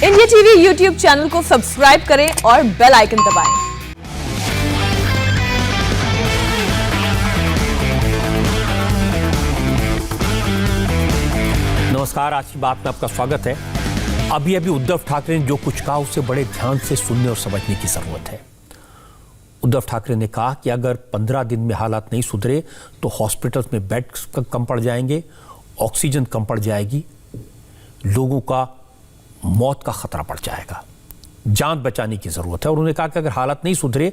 India TV YouTube channel को subscribe करें और बेल आइकन दबाएं। नमस्कार, आज की बात में आपका स्वागत है। अभी उद्धव ठाकरे ने जो कुछ कहा उसे बड़े ध्यान से सुनने और समझने की जरूरत है। उद्धव ठाकरे ने कहा कि अगर 15 दिन में हालात नहीं सुधरे तो हॉस्पिटल्स में बेड कम पड़ जाएंगे, ऑक्सीजन कम पड़ जाएगी, लोगों का मौत का खतरा बढ़ जाएगा, जान बचाने की जरूरत है। और उन्होंने कहा कि अगर हालात नहीं सुधरे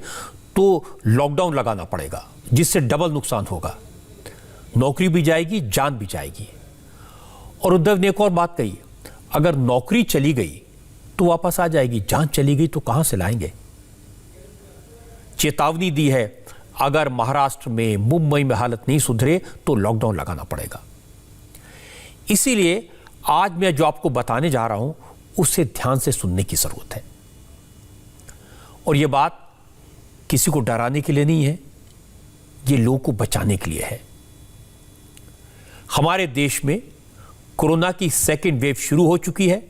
तो लॉकडाउन लगाना पड़ेगा, जिससे डबल नुकसान होगा, नौकरी भी जाएगी, जान भी जाएगी। और उद्धव ने एक और बात कही, अगर नौकरी चली गई तो वापस आ जाएगी, जान चली गई तो कहां से लाएंगे। चेतावनी दी है, अगर महाराष्ट्र में, मुंबई में हालत नहीं सुधरे तो लॉकडाउन लगाना पड़ेगा। इसीलिए आज मैं जो आपको बताने जा रहा हूं उसे ध्यान से सुनने की जरूरत है। और यह बात किसी को डराने के लिए नहीं है, यह लोगों को बचाने के लिए है। हमारे देश में कोरोना की सेकेंड वेव शुरू हो चुकी है।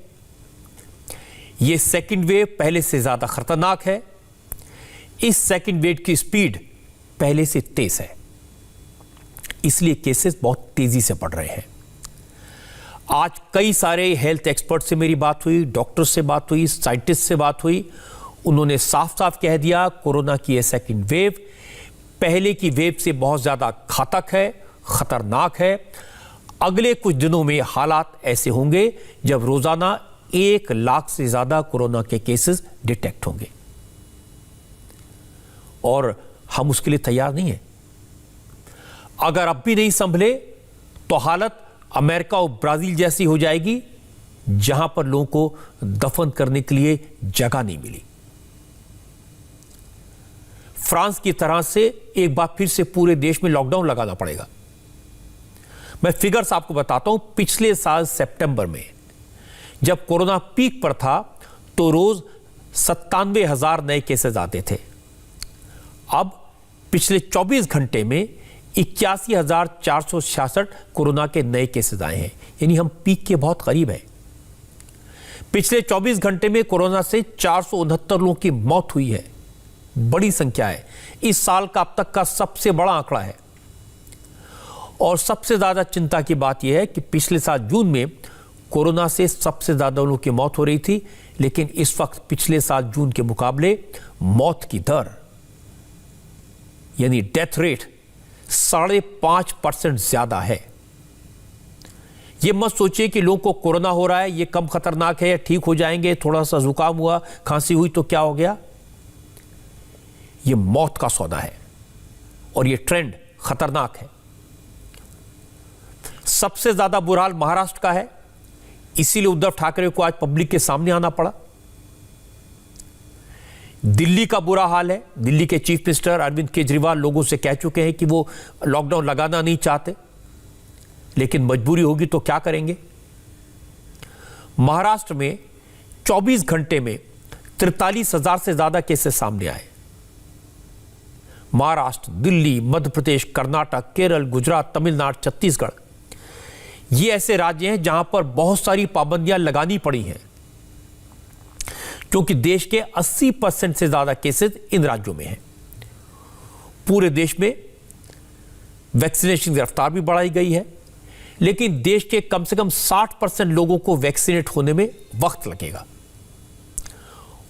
यह सेकेंड वेव पहले से ज्यादा खतरनाक है। इस सेकेंड वेव की स्पीड पहले से तेज है, इसलिए केसेस बहुत तेजी से बढ़ रहे हैं। आज कई सारे हेल्थ एक्सपर्ट से मेरी बात हुई, डॉक्टर से बात हुई, साइंटिस्ट से बात हुई। उन्होंने साफ साफ कह दिया, कोरोना की यह सेकेंड वेव पहले की वेव से बहुत ज्यादा घातक है, खतरनाक है। अगले कुछ दिनों में हालात ऐसे होंगे जब रोजाना 1 लाख से ज्यादा कोरोना के केसेस डिटेक्ट होंगे, और हम उसके लिए तैयार नहीं है। अगर अब भी नहीं संभले तो हालत अमेरिका और ब्राजील जैसी हो जाएगी, जहां पर लोगों को दफन करने के लिए जगह नहीं मिली। फ्रांस की तरह से एक बार फिर से पूरे देश में लॉकडाउन लगाना पड़ेगा। मैं फिगर्स आपको बताता हूं। पिछले साल सितंबर में जब कोरोना पीक पर था तो रोज 97,000 नए केसेस आते थे। अब पिछले 24 घंटे में 81,466 कोरोना के नए केसेस आए हैं, यानी हम पीक के बहुत करीब हैं। पिछले 24 घंटे में कोरोना से 469 लोगों की मौत हुई है, बड़ी संख्या है। इस साल का अब तक का सबसे बड़ा आंकड़ा है। और सबसे ज्यादा चिंता की बात यह है कि पिछले साल जून में कोरोना से सबसे ज्यादा लोगों की मौत हो रही थी, लेकिन इस वक्त पिछले साल जून के मुकाबले मौत की दर यानी डेथ रेट 5.5% ज्यादा है। यह मत सोचिए कि लोगों को कोरोना हो रहा है, यह कम खतरनाक है, ठीक हो जाएंगे, थोड़ा सा जुकाम हुआ, खांसी हुई तो क्या हो गया। यह मौत का सौदा है और यह ट्रेंड खतरनाक है। सबसे ज्यादा बुरा हाल महाराष्ट्र का है, इसीलिए उद्धव ठाकरे को आज पब्लिक के सामने आना पड़ा। दिल्ली का बुरा हाल है। दिल्ली के चीफ मिनिस्टर अरविंद केजरीवाल लोगों से कह चुके हैं कि वो लॉकडाउन लगाना नहीं चाहते, लेकिन मजबूरी होगी तो क्या करेंगे। महाराष्ट्र में 24 घंटे में 43,000 से ज्यादा केसेस सामने आए। महाराष्ट्र, दिल्ली, मध्य प्रदेश, कर्नाटक, केरल, गुजरात, तमिलनाडु, छत्तीसगढ़, ये ऐसे राज्य हैं जहां पर बहुत सारी पाबंदियां लगानी पड़ी हैं, क्योंकि देश के 80% से ज्यादा केसेस इन राज्यों में हैं। पूरे देश में वैक्सीनेशन की रफ्तार भी बढ़ाई गई है, लेकिन देश के कम से कम 60% लोगों को वैक्सीनेट होने में वक्त लगेगा।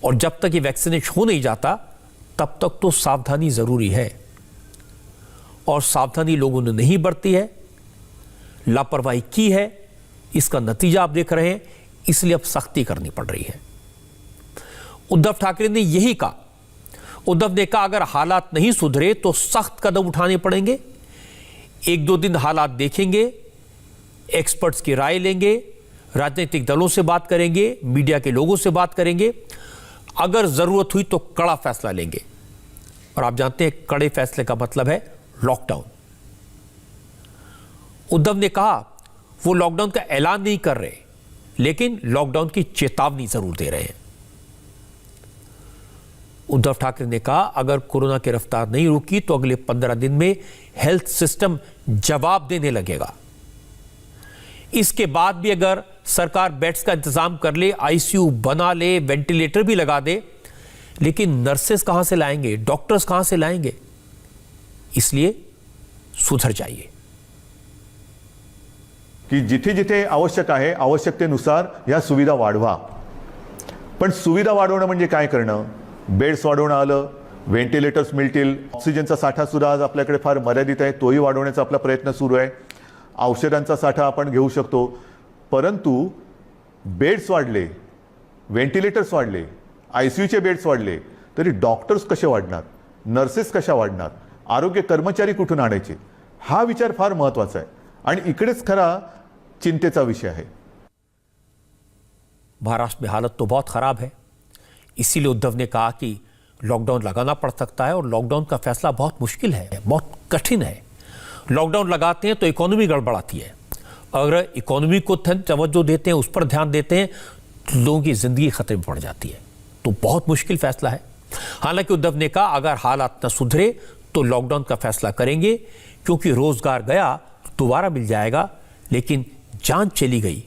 और जब तक ये वैक्सीनेट हो नहीं जाता तब तक तो सावधानी जरूरी है, और सावधानी लोगों ने नहीं बरती है, लापरवाही की है। इसका नतीजा आप देख रहे हैं, इसलिए अब सख्ती करनी पड़ रही है। उद्धव ठाकरे ने यही कहा। उद्धव ने कहा, अगर हालात नहीं सुधरे तो सख्त कदम उठाने पड़ेंगे। 1-2 दिन हालात देखेंगे, एक्सपर्ट्स की राय लेंगे, राजनीतिक दलों से बात करेंगे, मीडिया के लोगों से बात करेंगे, अगर जरूरत हुई तो कड़ा फैसला लेंगे। और आप जानते हैं कड़े फैसले का मतलब है लॉकडाउन। उद्धव ने कहा वो लॉकडाउन का ऐलान नहीं कर रहे, लेकिन लॉकडाउन की चेतावनी जरूर दे रहे हैं। उद्धव ठाकरे ने कहा, अगर कोरोना की रफ्तार नहीं रुकी तो अगले 15 दिन में हेल्थ सिस्टम जवाब देने लगेगा। इसके बाद भी अगर सरकार बेड्स का इंतजाम कर ले, आईसीयू बना ले, वेंटिलेटर भी लगा दे, लेकिन नर्सेस कहां से लाएंगे, डॉक्टर्स कहां से लाएंगे? इसलिए सुधर जाइए की जिथे जिथे आवश्यक आहे आवश्यकतेनुसार या सुविधा वाढवा. पण सुविधा वाढवणं म्हणजे काय करणं? बेड्स वाढवणं आलं, व्हेंटिलेटर्स मिळतील, ऑक्सिजनचा साठा सुद्धा आज आपल्याकडे फार मर्यादित आहे, तोही वाढवण्याचा आपला प्रयत्न सुरू आहे. औषधांचा साठा आपण घेऊ शकतो, परंतु बेड्स वाढले, व्हेंटिलेटर्स वाढले, आयसीयूचे बेड्स वाढले तरी डॉक्टर्स कसे वाढणार, नर्सेस कशा वाढणार, आरोग्य कर्मचारी कुठून आणायचे? हा विचार फार महत्त्वाचा आहे आणि इकडेच खरा चिंतेचा विषय है. महाराष्ट्र में हालत तो बहुत खराब है, इसीलिए उद्धव ने कहा कि लॉकडाउन लगाना पड़ सकता है और लॉकडाउन का फैसला बहुत मुश्किल है, बहुत कठिन है. लॉकडाउन लगाते हैं तो इकोनॉमी गड़बड़ाती है, अगर इकोनॉमी को तवज्जो देते हैं, उस पर ध्यान देते हैं, तो लोगों की जिंदगी खतरे में पड़ जाती है. तो बहुत मुश्किल फैसला है. हालांकि उद्धव ने कहा अगर हालात न सुधरे तो लॉकडाउन का फैसला करेंगे, क्योंकि रोजगार गया तो दोबारा मिल जाएगा, लेकिन जान चली गई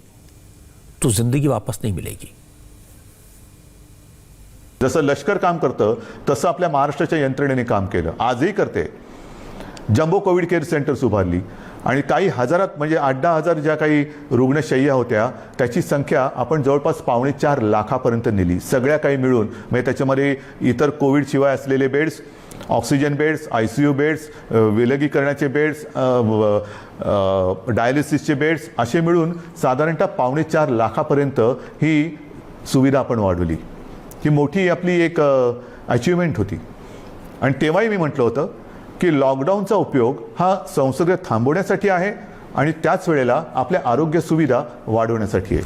तो जिंदगी वापस नहीं मिलेगी. जसं लष्कर काम करतं तसं आपल्या महाराष्ट्राच्या यंत्रणेने काम केलं, आजही करते. जम्बो कोविड केअर सेंटर्स उभारली आणि काही हजारात म्हणजे 8-10 हजार ज्या काही रुग्णशय्या होत्या त्याची संख्या आपण जवळपास 4.25 लाखापर्यंत नेली, सगळ्या काही मिळून. म्हणजे त्याच्यामध्ये इतर कोविड शिवाय असलेले beds, oxygen beds, ICU beds, विलगीकरणाचे बेड्स, डायलिसिसचे बेड्स असे मिळून साधारणतः 4.25 लाखापर्यंत ही सुविधा आपण वाढवली. ही मोठी आपली एक अचिव्हमेंट होती. आणि तेव्हाही मी म्हटलं होतं की लॉकडाऊनचा उपयोग हा संसर्ग थांबवण्यासाठी आहे आणि त्याच वेळेला आपल्या आरोग्य सुविधा वाढवण्यासाठी आहे.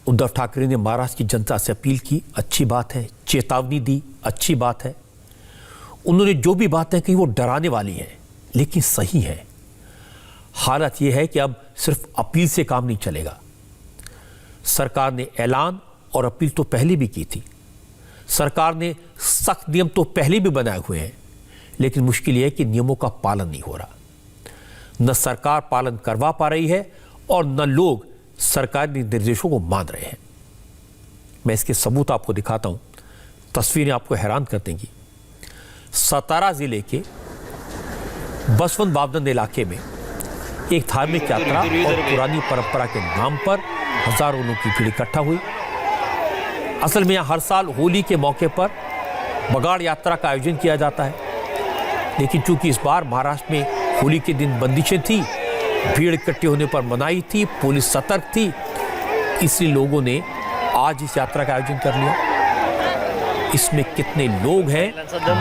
उद्धव ठाकरे ने महाराष्ट्र की जनता से अपील की, अच्छी बात है, चेतावनी दी, अच्छी बात है. उन्होंने जो भी बातें कही वो डराने वाली हैं, लेकिन सही है. हालत यह है कि अब सिर्फ अपील से काम नहीं चलेगा. सरकार ने ऐलान और अपील तो पहले भी की थी, सरकार ने सख्त नियम तो पहले भी बनाए हुए हैं, लेकिन मुश्किल यह है कि नियमों का पालन नहीं हो रहा. न सरकार पालन करवा पा रही है और न लोग सरकारी निर्देशों को मान रहे हैं. मैं इसके सबूत आपको दिखाता हूं, तस्वीरें आपको हैरान कर देंगी. सतारा जिले के बसवंत बावदन इलाके में एक धार्मिक यात्रा और पुरानी परंपरा के नाम पर हजारों लोगों की भीड़ इकट्ठा हुई. असल में हर साल होली के मौके पर बगाड़ यात्रा का आयोजन किया जाता है, लेकिन चूंकि इस बार महाराष्ट्र में होली के दिन बंदिशें थी, भीड़ इकट्ठी होने पर मनाही थी, पुलिस सतर्क थी, इसलिए लोगों ने आज इस यात्रा का आयोजन कर लिया. इसमें कितने लोग हैं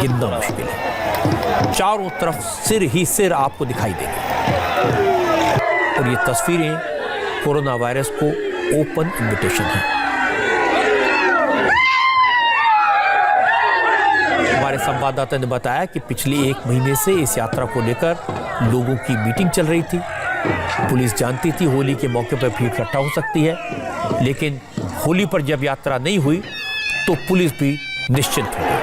गिनना मुश्किल है. चारों तरफ सिर ही सिर आपको दिखाई देंगे और ये तस्वीरें कोरोना वायरस को ओपन इन्विटेशन है. हमारे संवाददाता ने बताया कि पिछले 1 महीने से इस यात्रा को लेकर लोगों की मीटिंग चल रही थी. पुलिस जानती थी होली के मौके पर भीड़ इकट्ठा हो सकती है, लेकिन होली पर जब यात्रा नहीं हुई तो पुलिस भी निश्चिंत हो गई.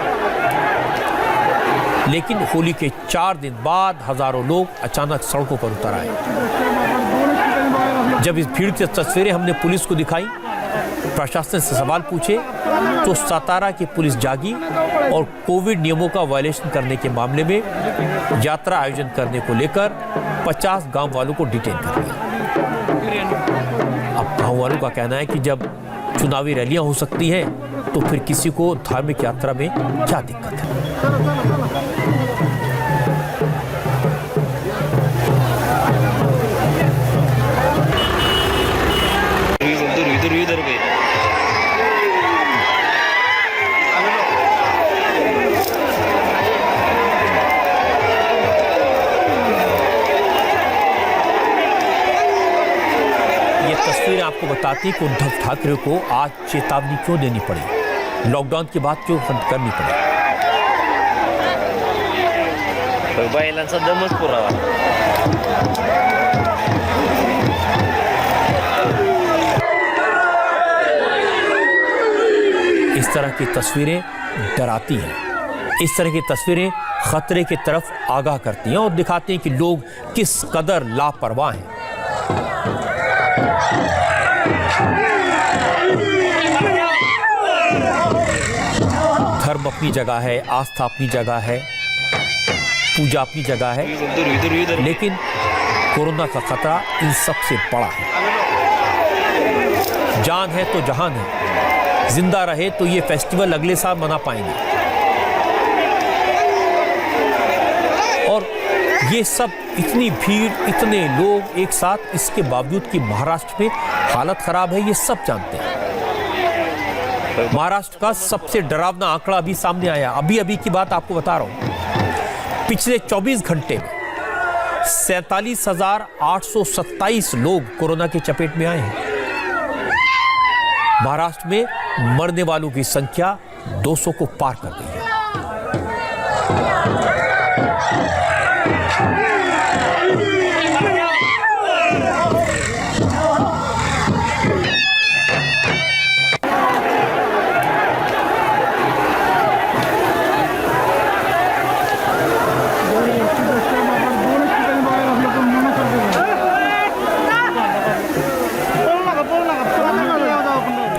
लेकिन होली के 4 दिन बाद हजारों लोग अचानक सड़कों पर उतर आए. जब इस भीड़ की तस्वीरें हमने पुलिस को दिखाई, प्रशासन से सवाल पूछे, तो सतारा की पुलिस जागी और कोविड नियमों का वायलेशन करने के मामले में यात्रा आयोजन करने को लेकर 50 गांव वालों को डिटेन कर लिया. अब गांव वालों का कहना है कि जब चुनावी रैलियां हो सकती हैं तो फिर किसी को धार्मिक यात्रा में क्या दिक्कत है. तस्वीरें आपको बताती कि उद्धव ठाकरे को आज चेतावनी क्यों देनी पड़ी, लॉकडाउन की बात क्यों करनी पड़ी. बैलांचा दमच पुरावा. इस तरह की तस्वीरें डराती हैं, इस तरह की तस्वीरें खतरे की तरफ आगाह करती हैं और दिखाती हैं कि लोग किस कदर लापरवाह हैं. धर्म अपनी जगह है, आस्था अपनी जगह है, पूजा अपनी जगह है, लेकिन कोरोना का खतरा इन सबसे बड़ा है। जान है तो जहान है, जिंदा रहे तो ये फेस्टिवल अगले साल मना पाएंगे। और ये सब इतनी भीड़, इतने लोग एक साथ, इसके बावजूद कि महाराष्ट्र में हालत खराब है, ये सब जानते हैं। महाराष्ट्र का सबसे डरावना आंकड़ा अभी सामने आया, अभी की बात आपको बता रहा हूं। पिछले 24 घंटे में 47,827 लोग कोरोना की चपेट में आए हैं। महाराष्ट्र में मरने वालों की संख्या 200 को पार कर गई है।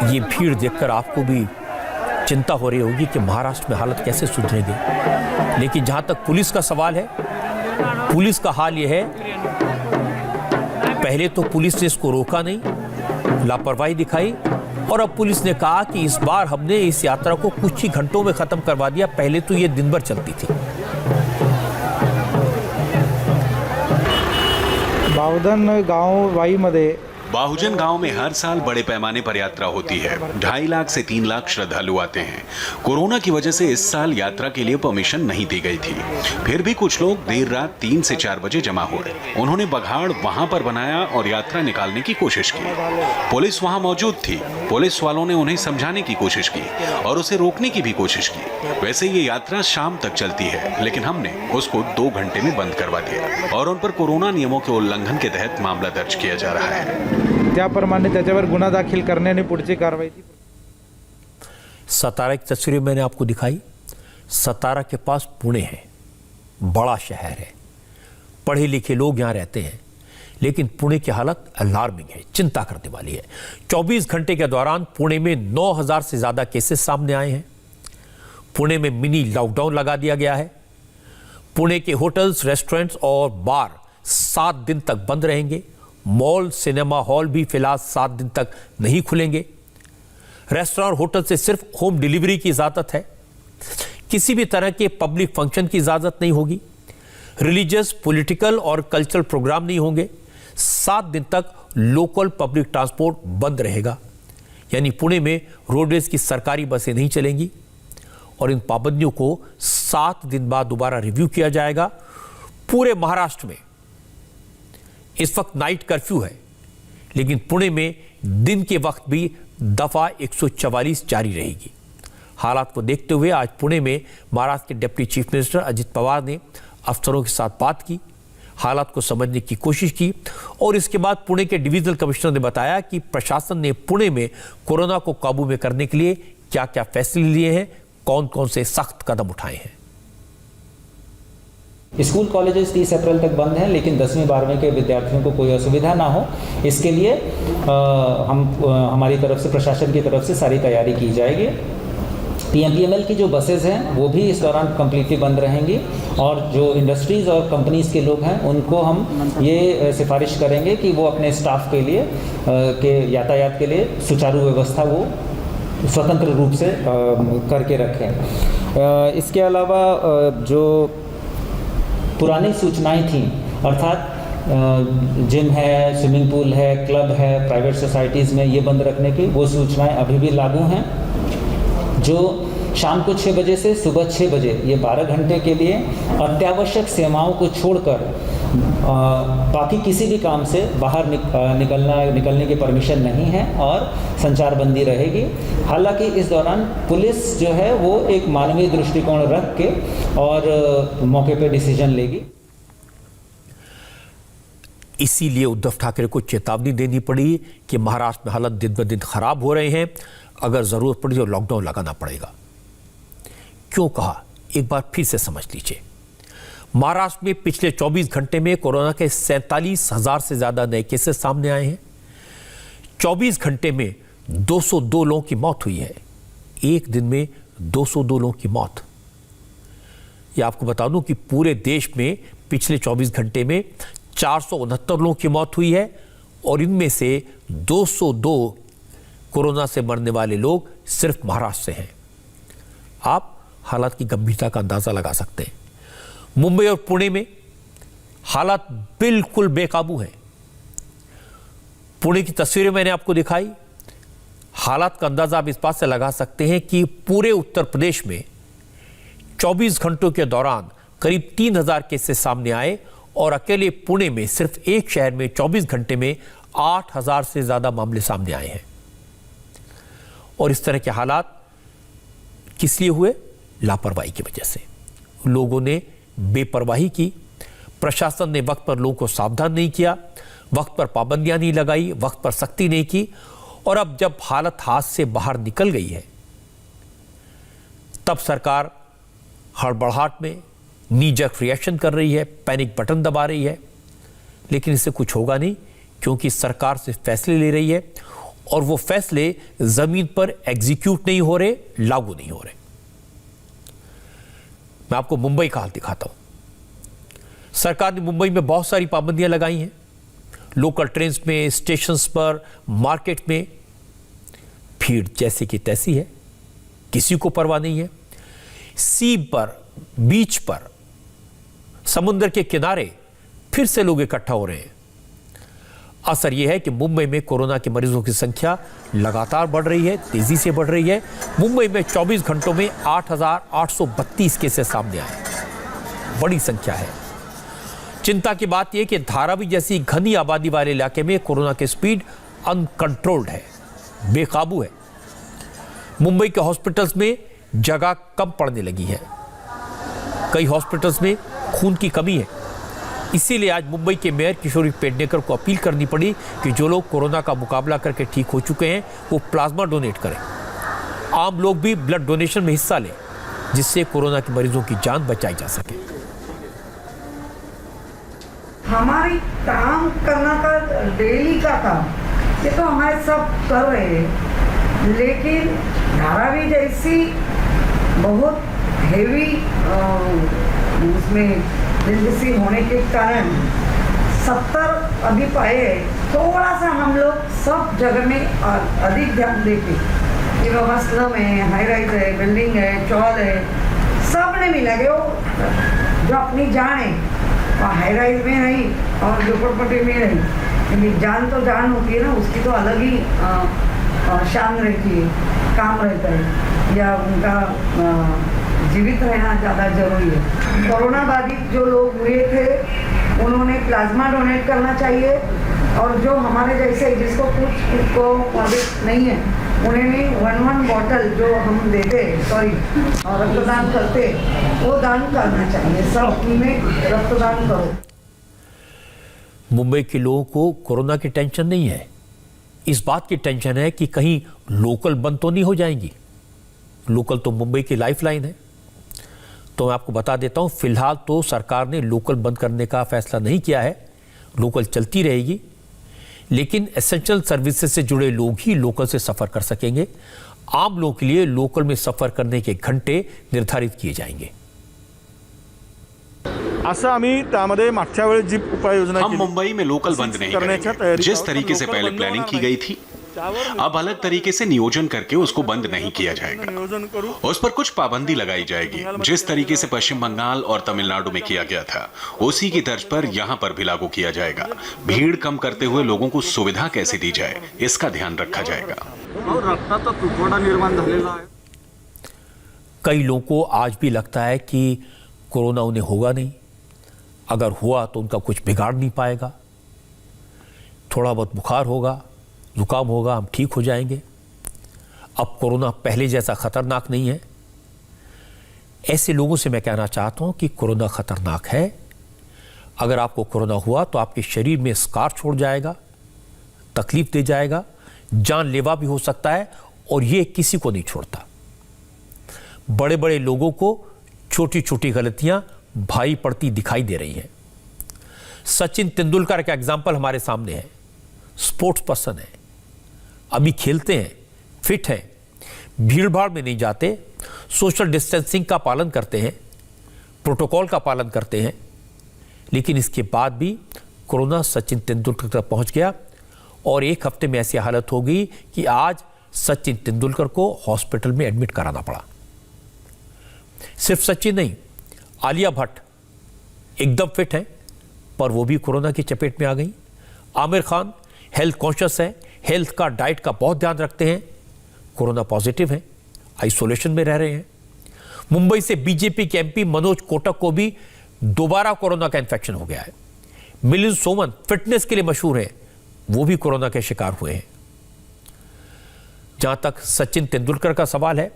ये भीड़ देखकर आपको भी चिंता हो रही होगी कि महाराष्ट्र में हालत कैसे सुधरेगी। लेकिन जहां तक पुलिस का सवाल है, पुलिस का हाल यह है, पहले तो पुलिस ने इसको रोका नहीं, लापरवाही दिखाई, और अब पुलिस ने कहा कि इस बार हमने इस यात्रा को कुछ ही घंटों में खत्म करवा दिया। पहले तो ये दिन भर चलती थी। बावधन गांव वाईमध्ये बाहुजन गांव में हर साल बड़े पैमाने पर यात्रा होती है। 2.5 लाख से 3 लाख श्रद्धालु आते हैं। कोरोना की वजह से इस साल यात्रा के लिए परमिशन नहीं दी गई थी। फिर भी कुछ लोग देर रात 3 से 4 बजे जमा हुए। उन्होंने बघाड़ वहां पर बनाया और यात्रा निकालने की कोशिश की। पुलिस वहां मौजूद थी। पुलिस वालों ने उन्हें समझाने की कोशिश की और उसे रोकने की भी कोशिश की। वैसे ये यात्रा शाम तक चलती है, लेकिन हमने उसको 2 घंटे में बंद करवा दिया और उन पर कोरोना नियमों के उल्लंघन के तहत मामला दर्ज किया जा रहा है। त्याप्रमाणे त्याच्यावर गुन्हा दाखल करण्याने पुढची कारवाई। सतारा की तस्वीरें मैंने आपको दिखाई। सतारा के पास पुणे है, बड़ा शहर है, पढ़े लिखे लोग यहाँ रहते हैं, लेकिन पुणे की हालत अलार्मिंग है, चिंता करने वाली है। 24 घंटे के दौरान पुणे में 9,000 से ज्यादा केसेस सामने आए हैं। पुणे में मिनी लॉकडाउन लगा दिया गया है। पुणे के होटल्स, रेस्टोरेंट्स और बार 7 दिन तक बंद रहेंगे। मॉल, सिनेमा हॉल भी फिलहाल 7 दिन तक नहीं खुलेंगे। रेस्टोरेंट, होटल से सिर्फ होम डिलीवरी की इजाजत है। किसी भी तरह के पब्लिक फंक्शन की इजाजत नहीं होगी। रिलीजियस, पॉलिटिकल और कल्चरल प्रोग्राम नहीं होंगे। 7 दिन तक लोकल पब्लिक ट्रांसपोर्ट बंद रहेगा। यानी पुणे में रोडवेज की सरकारी बसें नहीं चलेंगी और इन पाबंदियों को 7 दिन बाद दोबारा रिव्यू किया जाएगा। पूरे महाराष्ट्र में इस वक्त नाइट कर्फ्यू है, लेकिन पुणे में दिन के वक्त भी दफा 144 जारी रहेगी। हालात को देखते हुए आज पुणे में महाराष्ट्र के deputy chief minister Ajit Pawar ने अफसरों के साथ बात की, हालात को समझने की कोशिश की और इसके बाद पुणे के डिविजनल कमिश्नर ने बताया कि प्रशासन ने पुणे में कोरोना को काबू में करने के लिए क्या क्या फैसले लिए हैं, कौन कौन से सख्त कदम उठाए हैं। स्कूल कॉलेजेस 30 अप्रैल तक बंद हैं, लेकिन 10वीं 12वीं के विद्यार्थियों को कोई असुविधा ना हो, इसके लिए हमारी तरफ से, प्रशासन की तरफ से सारी तैयारी की जाएगी। PMPML की जो बसेज हैं वो भी इस दौरान कम्प्लीटली बंद रहेंगी और जो इंडस्ट्रीज़ और कंपनीज़ के लोग हैं उनको हम ये सिफारिश करेंगे कि वो अपने स्टाफ के लिए के यातायात के लिए सुचारू व्यवस्था वो स्वतंत्र रूप से करके रखें। इसके अलावा जो पुरानी सूचनाएं थीं, अर्थात जिम है, स्विमिंग पूल है, क्लब है, प्राइवेट सोसाइटीज़ में ये बंद रखने की, वो सूचनाएं अभी भी लागू हैं। जो शाम को 6 बजे से सुबह 6 बजे, ये 12 घंटे के लिए अत्यावश्यक सेवाओं को छोड़कर बाकी किसी भी काम से बाहर निकलने की परमिशन नहीं है और संचारबंदी रहेगी। हालांकि इस दौरान पुलिस जो है वो एक मानवीय दृष्टिकोण रख के और मौके पे डिसीजन लेगी। इसीलिए उद्धव ठाकरे को चेतावनी देनी पड़ी कि महाराष्ट्र में हालत दिन ब दिन खराब हो रहे हैं, अगर जरूरत पड़ी तो लॉकडाउन लगाना पड़ेगा। क्यों कहा, एक बार फिर से समझ लीजिए। महाराष्ट्र में पिछले 24 घंटे में कोरोना के 47,000 से ज्यादा नए केसेस सामने आए हैं। 24 घंटे में 202 लोगों की मौत हुई है। एक दिन में 202 लोगों की मौत। ये आपको बता दूं कि पूरे देश में पिछले 24 घंटे में 469 लोगों की मौत हुई है और इनमें से 202 कोरोना से मरने वाले लोग सिर्फ महाराष्ट्र से हैं। आप हालात की गंभीरता का अंदाजा लगा सकते हैं। मुंबई और पुणे में हालात बिल्कुल बेकाबू हैं। पुणे की तस्वीरें मैंने आपको दिखाई। हालात का अंदाजा आप इस बात से लगा सकते हैं कि पूरे उत्तर प्रदेश में 24 घंटों के दौरान करीब 3,000 केसेस सामने आए और अकेले पुणे में सिर्फ एक शहर में 24 घंटे में 8,000 से ज्यादा मामले सामने आए हैं। और इस तरह के हालात किस लिए हुए? लापरवाही की वजह से। लोगों ने बेपरवाही की, प्रशासन ने वक्त पर लोगों को सावधान नहीं किया, वक्त पर पाबंदियां नहीं लगाई, वक्त पर सख्ती नहीं की। और अब जब हालत हाथ से बाहर निकल गई है तब सरकार हड़बड़ाहट में नी जर्क रिएक्शन कर रही है, पैनिक बटन दबा रही है। लेकिन इससे कुछ होगा नहीं, क्योंकि सरकार से फैसले ले रही है और वो फैसले जमीन पर एग्जीक्यूट नहीं हो रहे, लागू नहीं हो रहे। मैं आपको मुंबई का हाल दिखाता हूं। सरकार ने मुंबई में बहुत सारी पाबंदियां लगाई हैं। लोकल ट्रेन में, स्टेशंस पर, मार्केट में भीड़ जैसे की तैसी है, किसी को परवाह नहीं है। सी पर, बीच पर, समुद्र के किनारे फिर से लोग इकट्ठा हो रहे हैं। असर यह है कि मुंबई में कोरोना के मरीजों की संख्या लगातार बढ़ रही है, तेजी से बढ़ रही है। मुंबई में 24 घंटों में 8,832 केसेस सामने आए। बड़ी संख्या है। चिंता की बात यह कि धारावी जैसी घनी आबादी वाले इलाके में कोरोना की स्पीड अनकंट्रोल्ड है, बेकाबू है। मुंबई के हॉस्पिटल्स में जगह कम पड़ने लगी है। कई हॉस्पिटल्स में खून की कमी है। इसीलिए आज मुंबई के मेयर किशोरी पेडनेकर को अपील करनी पड़ी कि जो लोग कोरोना का मुकाबला करके ठीक हो चुके हैं वो प्लाज्मा डोनेट करें। आम लोग भी ब्लड डोनेशन में हिस्सा लें, जिससे कोरोना के मरीजों की जान बचाई जा सके। हमारी काम करना का डेली का काम ये तो हमारे सब कर रहे हैं, लेकिन धारावी जैसी बहुत हेवी उसमें डिलीवरी होने के कारण 70 अभी पाए। थोड़ा सा हम लोग सब जगह में अधिक ध्यान देते कि बाबा स्लम है, हाई राइज है, बिल्डिंग है, चौल है, सब ने मिला के वो जो अपनी जान है वो हाई राइज में नहीं और झोपड़पट्टी में नहीं, क्योंकि जान तो जान होती है ना, उसकी तो अलग ही शान रहती है, काम रहता है, या उनका जीवित रहना ज़्यादा जरूरी है। कोरोना बाधित जो लोग हुए थे उन्होंने प्लाज्मा डोनेट करना चाहिए, और जो हमारे जैसे जिसको कुछ को कोविड नहीं है उन्हें 1 बॉटल जो हम देते और रक्तदान करते वो दान करना चाहिए। सब में रक्तदान करो। मुंबई के लोगों को कोरोना की टेंशन नहीं है, इस बात की टेंशन है कि कहीं लोकल बंद तो नहीं हो जाएंगी। लोकल तो मुंबई की लाइफलाइन है। तो मैं आपको बता देता हूं, फिलहाल तो सरकार ने लोकल बंद करने का फैसला नहीं किया है। लोकल चलती रहेगी, लेकिन एसेंशियल सर्विसेज से जुड़े लोग ही लोकल से सफर कर सकेंगे। आम लोगों के लिए लोकल में सफर करने के घंटे निर्धारित किए जाएंगे। असं आम्ही त्यामध्ये मागच्या वेळेस जी उपाययोजना हम मुंबई में लोकल बंद नहीं करेंगे। जिस तरीके से पहले प्लानिंग की गई थी, अब अलग तरीके से नियोजन करके उसको बंद नहीं किया जाएगा। उस पर कुछ पाबंदी लगाई जाएगी। जिस तरीके से पश्चिम बंगाल और तमिलनाडु में किया गया था, उसी की तर्ज पर यहां पर भी लागू किया जाएगा। भीड़ कम करते हुए लोगों को सुविधा कैसे दी जाए, इसका ध्यान रखा जाएगा। कई लोगों को आज भी लगता है कि कोरोना उन्हें होगा नहीं, अगर हुआ तो उनका कुछ बिगाड़ नहीं पाएगा, थोड़ा बहुत बुखार होगा, जुकाम होगा, हम ठीक हो जाएंगे। अब कोरोना पहले जैसा खतरनाक नहीं है। ऐसे लोगों से मैं कहना चाहता हूं कि कोरोना खतरनाक है। अगर आपको कोरोना हुआ तो आपके शरीर में स्कार छोड़ जाएगा, तकलीफ दे जाएगा, जानलेवा भी हो सकता है, और ये किसी को नहीं छोड़ता। बड़े बड़े लोगों को छोटी छोटी गलतियां भारी पड़ती दिखाई दे रही हैं। सचिन तेंदुलकर का एग्जाम्पल हमारे सामने है। स्पोर्ट्स पर्सन है, अभी खेलते हैं, फिट हैं, भीड़ भाड़ में नहीं जाते, सोशल डिस्टेंसिंग का पालन करते हैं, प्रोटोकॉल का पालन करते हैं, लेकिन इसके बाद भी कोरोना सचिन तेंदुलकर तक पहुंच गया और एक हफ्ते में ऐसी हालत हो गई कि आज सचिन तेंदुलकर को हॉस्पिटल में एडमिट कराना पड़ा। सिर्फ सचिन नहीं, आलिया भट्ट एकदम फिट है पर वो भी कोरोना की चपेट में आ गई। आमिर खान हेल्थ कॉन्शियस है, हेल्थ का, डाइट का बहुत ध्यान रखते हैं, कोरोना पॉजिटिव है, आइसोलेशन में रह रहे हैं। मुंबई से बीजेपी के एमपी मनोज कोटक को भी दोबारा कोरोना का इन्फेक्शन हो गया है। मिलिंद सोमन फिटनेस के लिए मशहूर हैं, वो भी कोरोना के शिकार हुए हैं। जहां तक सचिन तेंदुलकर का सवाल है,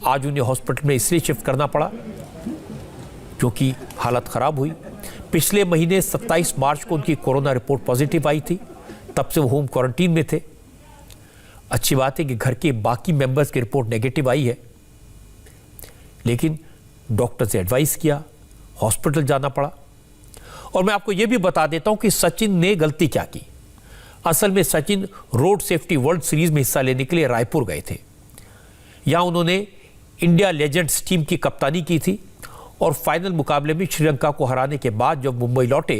आज उन्हें हॉस्पिटल में इसलिए शिफ्ट करना पड़ा क्योंकि हालत खराब हुई। पिछले महीने 27 मार्च को उनकी कोरोना रिपोर्ट पॉजिटिव आई थी, तब से वो होम क्वारंटीन में थे। अच्छी बात है कि घर के बाकी मेंबर्स की रिपोर्ट नेगेटिव आई है, लेकिन डॉक्टर से एडवाइस किया, हॉस्पिटल जाना पड़ा। और मैं आपको यह भी बता देता हूं कि सचिन ने गलती क्या की। असल में Sachin road safety world series में हिस्सा लेने के लिए रायपुर गए थे। यहां उन्होंने इंडिया लेजेंड्स टीम की कप्तानी की थी और फाइनल मुकाबले में श्रीलंका को हराने के बाद जब मुंबई लौटे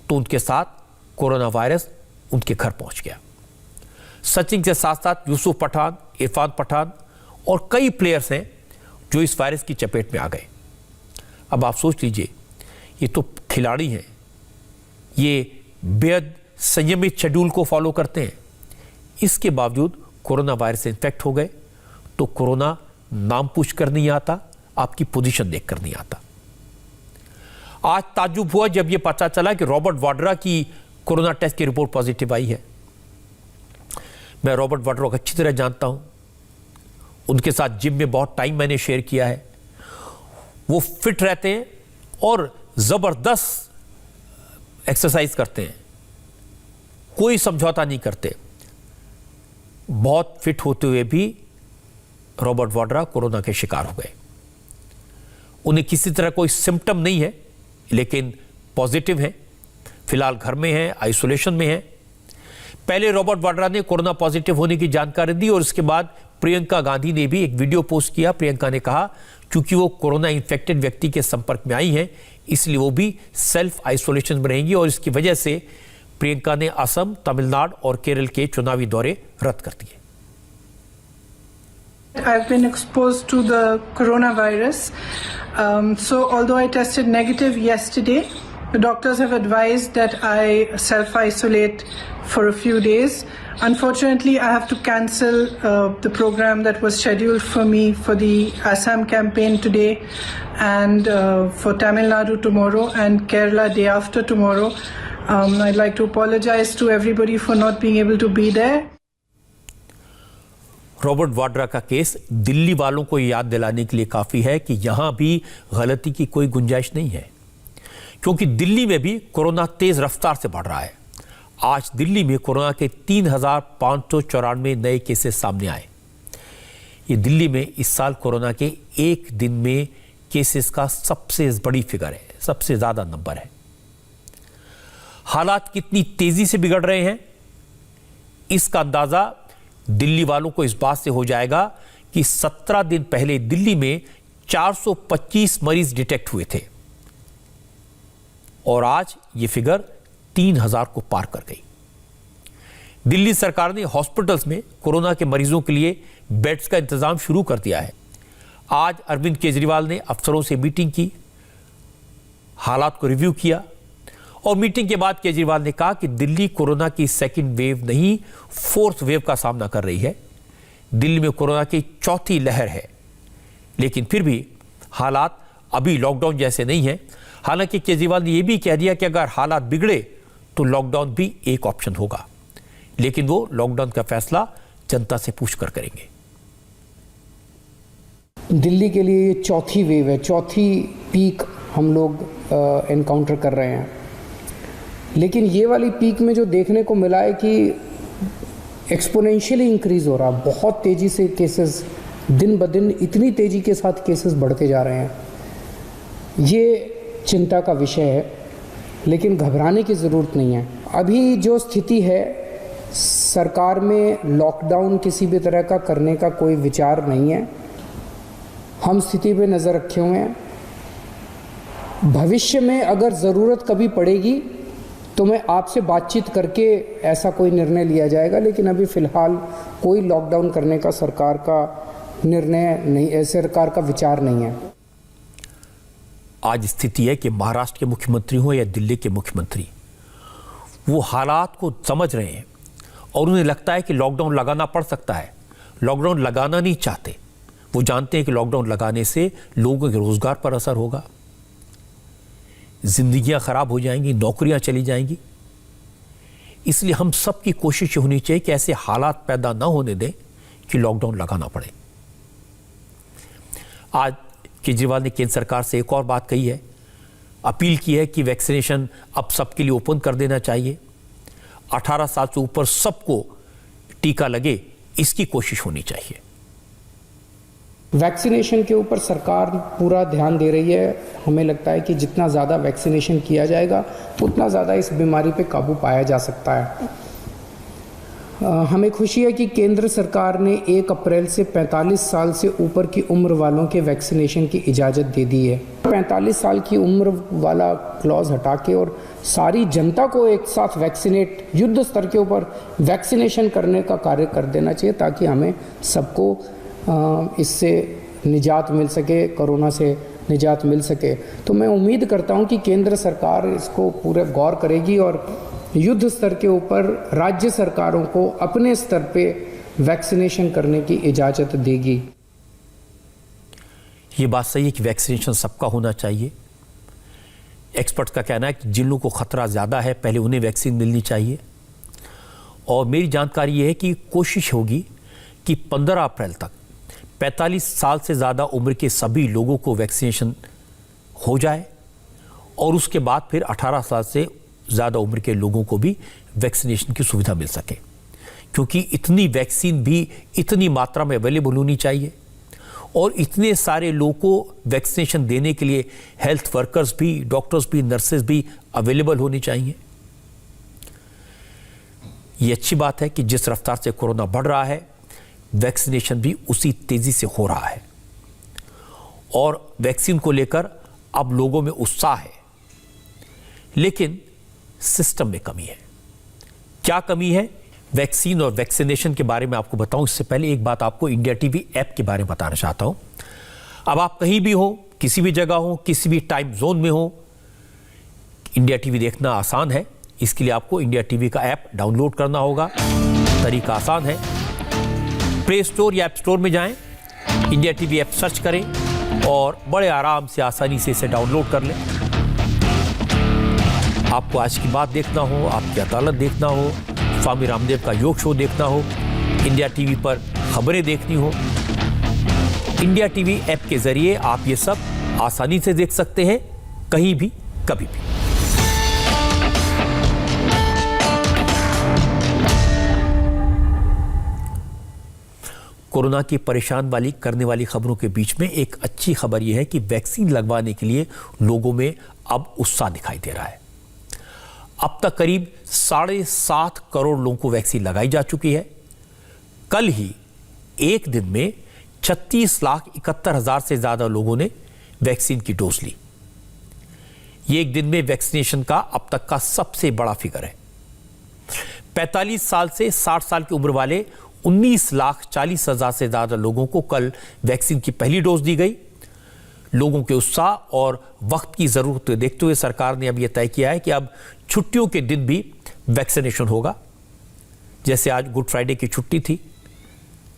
तो उनके साथ कोरोना वायरस उनके घर पहुंच गया। सचिन के साथ साथ यूसुफ पठान, इरफान पठान और कई प्लेयर्स हैं जो इस वायरस की चपेट में आ गए। अब आप सोच लीजिए, ये तो खिलाड़ी हैं, ये बेहद संयमित शेड्यूल को फॉलो करते हैं, इसके बावजूद कोरोना वायरस से इन्फेक्ट हो गए तो कोरोना नाम पूछ कर नहीं आता, आपकी पोजीशन देखकर नहीं आता। आज ताज्जुब हुआ जब यह पता चला कि रॉबर्ट वाड्रा की कोरोना टेस्ट की रिपोर्ट पॉजिटिव आई है। मैं रॉबर्ट वाड्रा को अच्छी तरह जानता हूं, उनके साथ जिम में बहुत टाइम मैंने शेयर किया है। वो फिट रहते हैं और जबरदस्त एक्सरसाइज करते हैं, कोई समझौता नहीं करते। बहुत फिट होते हुए भी रॉबर्ट वाड्रा कोरोना के शिकार हो गए। उन्हें किसी तरह कोई सिम्टम नहीं है, लेकिन पॉजिटिव है, फिलहाल घर में है, आइसोलेशन में है। पहले रॉबर्ट वाड्रा ने कोरोना पॉजिटिव होने की जानकारी दी और उसके बाद प्रियंका गांधी ने भी एक वीडियो पोस्ट किया। प्रियंका ने कहा क्योंकि वो कोरोना इन्फेक्टेड व्यक्ति के संपर्क में आई हैं, इसलिए वो भी सेल्फ आइसोलेशन में रहेंगी और इसकी वजह से प्रियंका ने असम, तमिलनाडु और केरल के चुनावी दौरे रद्द कर दिए। I've been exposed to the coronavirus. So although I tested negative yesterday, the doctors have advised that I self-isolate for a few days. Unfortunately, I have to cancel the program that was scheduled for me for the Assam campaign today and for Tamil Nadu tomorrow and Kerala day after tomorrow. I'd like to apologize to everybody for not being able to be there. Robert Vadra का case Delhi वालों को याद दिलाने के लिए काफी है कि यहां भी गलती की कोई गुंजाइश नहीं है, क्योंकि दिल्ली में भी कोरोना तेज रफ्तार से बढ़ रहा है। आज दिल्ली में कोरोना के 3,594 नए केसेस सामने आए। ये दिल्ली में इस साल कोरोना के एक दिन में केसेस का सबसे बड़ी फिगर है, सबसे ज्यादा नंबर है। हालात कितनी तेजी से बिगड़ रहे हैं, इसका अंदाजा दिल्ली वालों को इस बात से हो जाएगा कि 17 दिन पहले दिल्ली में 425 मरीज डिटेक्ट हुए थे और आज ये फिगर 3,000 को पार कर गई। दिल्ली सरकार ने हॉस्पिटल्स में कोरोना के मरीजों के लिए बेड्स का इंतजाम शुरू कर दिया है। आज अरविंद केजरीवाल ने अफसरों से मीटिंग की, हालात को रिव्यू किया और मीटिंग के बाद केजरीवाल ने कहा कि दिल्ली कोरोना की सेकंड वेव नहीं, फोर्थ वेव का सामना कर रही है। दिल्ली में कोरोना की चौथी लहर है, लेकिन फिर भी हालात अभी लॉकडाउन जैसे नहीं है। हालांकि केजरीवाल ने यह भी कह दिया कि अगर हालात बिगड़े तो लॉकडाउन भी एक ऑप्शन होगा, लेकिन वो लॉकडाउन का फैसला जनता से पूछकर करेंगे। दिल्ली के लिए ये चौथी वेव है, चौथी पीक हम लोग एनकाउंटर कर रहे हैं। लेकिन ये वाली पीक में जो देखने को मिला है कि एक्सपोनेंशियली इंक्रीज हो रहा, बहुत तेज़ी से केसेस दिन ब दिन इतनी तेज़ी के साथ केसेस बढ़ते जा रहे हैं। ये चिंता का विषय है, लेकिन घबराने की ज़रूरत नहीं है। अभी जो स्थिति है, सरकार में लॉकडाउन किसी भी तरह का करने का कोई विचार नहीं है। हम स्थिति पे नज़र रखे हुए हैं। भविष्य में अगर ज़रूरत कभी पड़ेगी तो मैं आपसे बातचीत करके ऐसा कोई निर्णय लिया जाएगा, लेकिन अभी फ़िलहाल कोई लॉकडाउन करने का सरकार का निर्णय नहीं, सरकार का विचार नहीं है। आज स्थिति है कि महाराष्ट्र के मुख्यमंत्री हो या दिल्ली के मुख्यमंत्री, वो हालात को समझ रहे हैं और उन्हें लगता है कि लॉकडाउन लगाना पड़ सकता है। लॉकडाउन लगाना नहीं चाहते, वो जानते हैं कि लॉकडाउन लगाने से लोगों के रोजगार पर असर होगा, जिंदगियां खराब हो जाएंगी, नौकरियां चली जाएंगी। इसलिए हम सब की कोशिश होनी चाहिए कि ऐसे हालात पैदा ना होने दें कि लॉकडाउन लगाना पड़े। आज केजरीवाल ने केंद्र सरकार से एक और बात कही है, अपील की है कि वैक्सीनेशन अब सबके लिए ओपन कर देना चाहिए। 18 साल से ऊपर सबको टीका लगे, इसकी कोशिश होनी चाहिए। वैक्सीनेशन के ऊपर सरकार पूरा ध्यान दे रही है। हमें लगता है कि जितना ज़्यादा वैक्सीनेशन किया जाएगा उतना ज़्यादा इस बीमारी पे काबू पाया जा सकता है। हमें खुशी है कि केंद्र सरकार ने 1 अप्रैल से 45 साल से ऊपर की उम्र वालों के वैक्सीनेशन की इजाज़त दे दी है। 45 साल की उम्र वाला क्लॉज हटा के और सारी जनता को एक साथ वैक्सीनेट, युद्ध स्तर के ऊपर वैक्सीनेशन करने का कार्य कर देना चाहिए, ताकि हमें सबको इससे निजात मिल सके, कोरोना से निजात मिल सके। तो मैं उम्मीद करता हूं कि केंद्र सरकार इसको पूरे गौर करेगी और युद्ध स्तर के ऊपर राज्य सरकारों को अपने स्तर पे वैक्सीनेशन करने की इजाज़त देगी। ये बात सही है कि वैक्सीनेशन सबका होना चाहिए। एक्सपर्ट्स का कहना है कि जिन लोगों को खतरा ज़्यादा है पहले उन्हें वैक्सीन मिलनी चाहिए। और मेरी जानकारी ये है कि कोशिश होगी कि 15 अप्रैल तक 45 साल से ज़्यादा उम्र के सभी लोगों को वैक्सीनेशन हो जाए और उसके बाद फिर 18 साल से ज़्यादा उम्र के लोगों को भी वैक्सीनेशन की सुविधा मिल सके, क्योंकि इतनी वैक्सीन भी इतनी मात्रा में अवेलेबल होनी चाहिए और इतने सारे लोगों को वैक्सीनेशन देने के लिए हेल्थ वर्कर्स भी, डॉक्टर्स भी, नर्सेज भी अवेलेबल होनी चाहिए। ये अच्छी बात है कि जिस रफ्तार से कोरोना बढ़ रहा है, वैक्सीनेशन भी उसी तेजी से हो रहा है और वैक्सीन को लेकर अब लोगों में उत्साह है, लेकिन सिस्टम में कमी है। क्या कमी है? वैक्सीन और वैक्सीनेशन के बारे में आपको बताऊं, इससे पहले एक बात आपको इंडिया टीवी ऐप के बारे में बताना चाहता हूं। अब आप कहीं भी हो, किसी भी जगह हो, किसी भी टाइम जोन में हो, इंडिया टीवी देखना आसान है। इसके लिए आपको इंडिया टीवी का ऐप डाउनलोड करना होगा। तरीका आसान है, प्ले स्टोर या ऐप स्टोर में जाएं, इंडिया टीवी ऐप सर्च करें और बड़े आराम से, आसानी से इसे डाउनलोड कर लें। आपको आज की बात देखना हो, आपकी अदालत देखना हो, स्वामी रामदेव का योग शो देखना हो, इंडिया टीवी पर खबरें देखनी हो, इंडिया टीवी ऐप के जरिए आप ये सब आसानी से देख सकते हैं, कहीं भी, कभी भी। कोरोना की परेशान करने वाली खबरों के बीच में एक अच्छी खबर यह है कि वैक्सीन लगवाने के लिए लोगों में अब उत्साह दिखाई दे रहा है। अब तक करीब 7.5 करोड़ लोगों को वैक्सीन लगाई जा चुकी है। कल ही एक दिन में 36,71,000 से ज्यादा लोगों ने वैक्सीन की डोज ली। ये एक दिन में वैक्सीनेशन का अब तक का सबसे बड़ा फिगर है। 45 साल से 60 साल की उम्र वाले 19,40,000 से ज्यादा लोगों को कल वैक्सीन की पहली डोज दी गई। लोगों के उत्साह और वक्त की जरूरत देखते हुए सरकार ने अब यह तय किया है कि अब छुट्टियों के दिन भी वैक्सीनेशन होगा। जैसे आज गुड फ्राइडे की छुट्टी थी,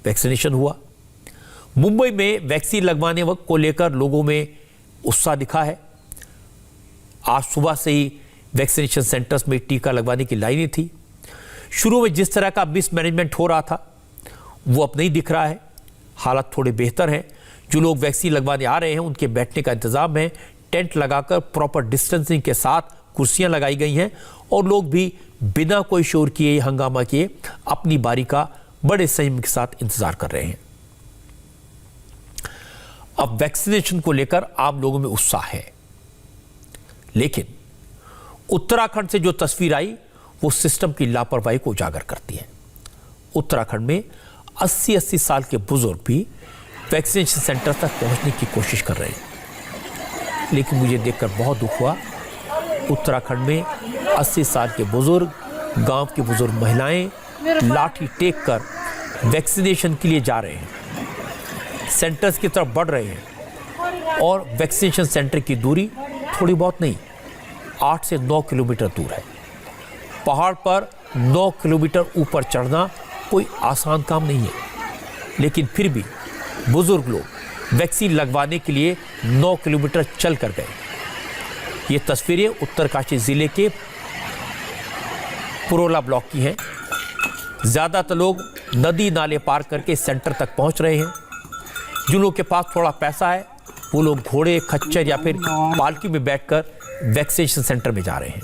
वैक्सीनेशन हुआ। मुंबई में वैक्सीन लगवाने को लेकर लोगों में उत्साह दिखा है। आज सुबह से ही वैक्सीनेशन सेंटर्स में टीका लगवाने की लाइनें थी। शुरू में जिस तरह का मिसमैनेजमेंट हो रहा था वो अब नहीं दिख रहा है। हालात थोड़े बेहतर हैं। जो लोग वैक्सीन लगवाने आ रहे हैं उनके बैठने का इंतजाम है। टेंट लगाकर प्रॉपर डिस्टेंसिंग के साथ कुर्सियां लगाई गई हैं और लोग भी बिना कोई शोर किए, हंगामा किए अपनी बारी का बड़े संयम के साथ इंतजार कर रहे हैं। अब वैक्सीनेशन को लेकर आम लोगों में उत्साह है। लेकिन उत्तराखंड से जो तस्वीर आई वो सिस्टम की लापरवाही को उजागर करती है। उत्तराखंड में 80-80 साल के बुजुर्ग भी वैक्सीनेशन सेंटर तक पहुंचने की कोशिश कर रहे हैं, लेकिन मुझे देखकर बहुत दुख हुआ। उत्तराखंड में 80 साल के बुजुर्ग, गांव की बुजुर्ग महिलाएं लाठी टेक कर वैक्सीनेशन के लिए जा रहे हैं, सेंटर्स की तरफ बढ़ रहे हैं और वैक्सीनेशन सेंटर की दूरी थोड़ी बहुत नहीं, 8 से 9 किलोमीटर दूर है। पहाड़ पर 9 किलोमीटर ऊपर चढ़ना कोई आसान काम नहीं है, लेकिन फिर भी बुजुर्ग लोग वैक्सीन लगवाने के लिए 9 किलोमीटर चल कर गए। ये तस्वीरें उत्तरकाशी जिले के पुरोला ब्लॉक की हैं। ज़्यादातर लोग नदी नाले पार करके सेंटर तक पहुंच रहे हैं। जिन लोगों के पास थोड़ा पैसा है वो लोग घोड़े, खच्चर या फिर पालकी में बैठकर वैक्सीनेशन सेंटर में जा रहे हैं।